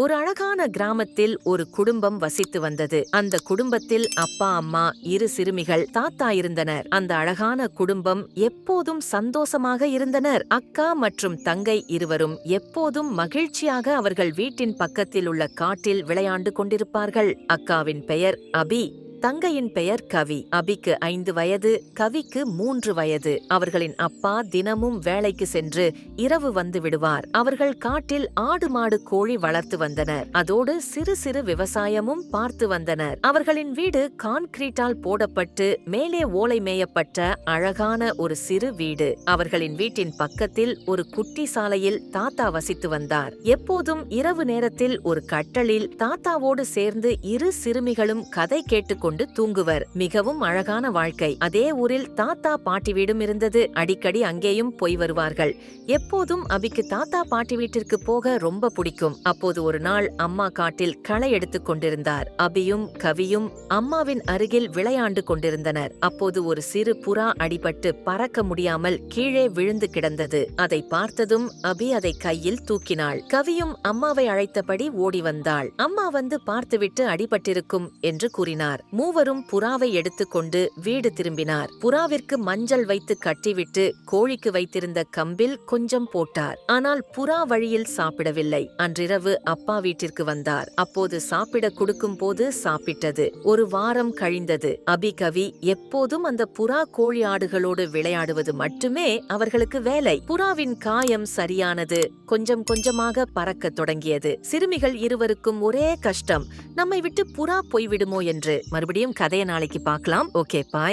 ஒரு அழகான கிராமத்தில் ஒரு குடும்பம் வசித்து வந்தது. அந்த குடும்பத்தில் அப்பா, அம்மா, இரு சிறுமிகள், தாத்தா இருந்தனர். அந்த அழகான குடும்பம் எப்போதும் சந்தோஷமாக இருந்தனர். அக்கா மற்றும் தங்கை இருவரும் எப்போதும் மகிழ்ச்சியாக அவர்கள் வீட்டின் பக்கத்தில் உள்ள காட்டில் விளையாண்டு கொண்டிருப்பார்கள். அக்காவின் பெயர் அபி, தங்கையின் பெயர் கவி. அபிக்கு 5 வயது, கவிக்கு 3 வயது. அவர்களின் அப்பா தினமும் வேலைக்கு சென்று இரவு வந்து விடுவார். அவர்கள் காட்டில் ஆடு, மாடு, கோழி வளர்த்து வந்தனர். அதோடு சிறு சிறு விவசாயமும் பார்த்து வந்தனர். அவர்களின் வீடு கான்கிரீட்டால் போடப்பட்டு மேலே ஓலை மேயப்பட்ட அழகான ஒரு சிறு வீடு. அவர்களின் வீட்டின் பக்கத்தில் ஒரு குட்டி சாலையில் தாத்தா வசித்து வந்தார். எப்போதும் இரவு நேரத்தில் ஒரு கட்டலில் தாத்தாவோடு சேர்ந்து இரு சிறுமிகளும் கதை கேட்டுக்கொண்டு தூங்குவர். மிகவும் அழகான வாழ்க்கை. அதே ஊரில் தாத்தா பாட்டி வீடும் இருந்தது. அடிக்கடி அங்கேயும் போய் வருவார்கள். எப்போதும் அபிக்கு தாத்தா பாட்டி வீட்டிற்கு போக ரொம்ப பிடிக்கும். அப்போது ஒரு நாள் அம்மா காட்டில் களை எடுத்துக் கொண்டிருந்தார். அபியும் கவியும் அம்மாவின் அருகில் விளையாண்டு கொண்டிருந்தனர். அப்போது ஒரு சிறு புறா அடிபட்டு பறக்க முடியாமல் கீழே விழுந்து கிடந்தது. அதை பார்த்ததும் அபி அதை கையில் தூக்கினாள். கவியும் அம்மாவை அழைத்தபடி ஓடி வந்தாள். அம்மா வந்து பார்த்துவிட்டு அடிபட்டிருக்கும் என்று கூறினார். மூவரும் புறாவை எடுத்துக்கொண்டு வீடு திரும்பினார். புறாவிற்கு மஞ்சள் வைத்து கட்டிவிட்டு கோழிக்கு வைத்திருந்த கம்பில் கொஞ்சம் போட்டார். ஆனால் புறா வழியில் சாப்பிடவில்லை. அன்றிரவு அப்பா வீட்டிற்கு வந்தார். அப்போது சாப்பிட கொடுக்கும் போது சாப்பிட்டது. ஒரு வாரம் கழிந்தது. அபி, கவி எப்போதும் அந்த புறா கோழி ஆடுகளோடு விளையாடுவது மட்டுமே அவர்களுக்கு வேலை. புறாவின் காயம் சரியானது. கொஞ்சம் கொஞ்சமாக பறக்க தொடங்கியது. சிறுமிகள் இருவருக்கும் ஒரே கஷ்டம், நம்மை விட்டு புறா போய்விடுமோ என்று. மறுபடியும் கதையை நாளைக்கு பார்க்கலாம். ஓகே, பாய்.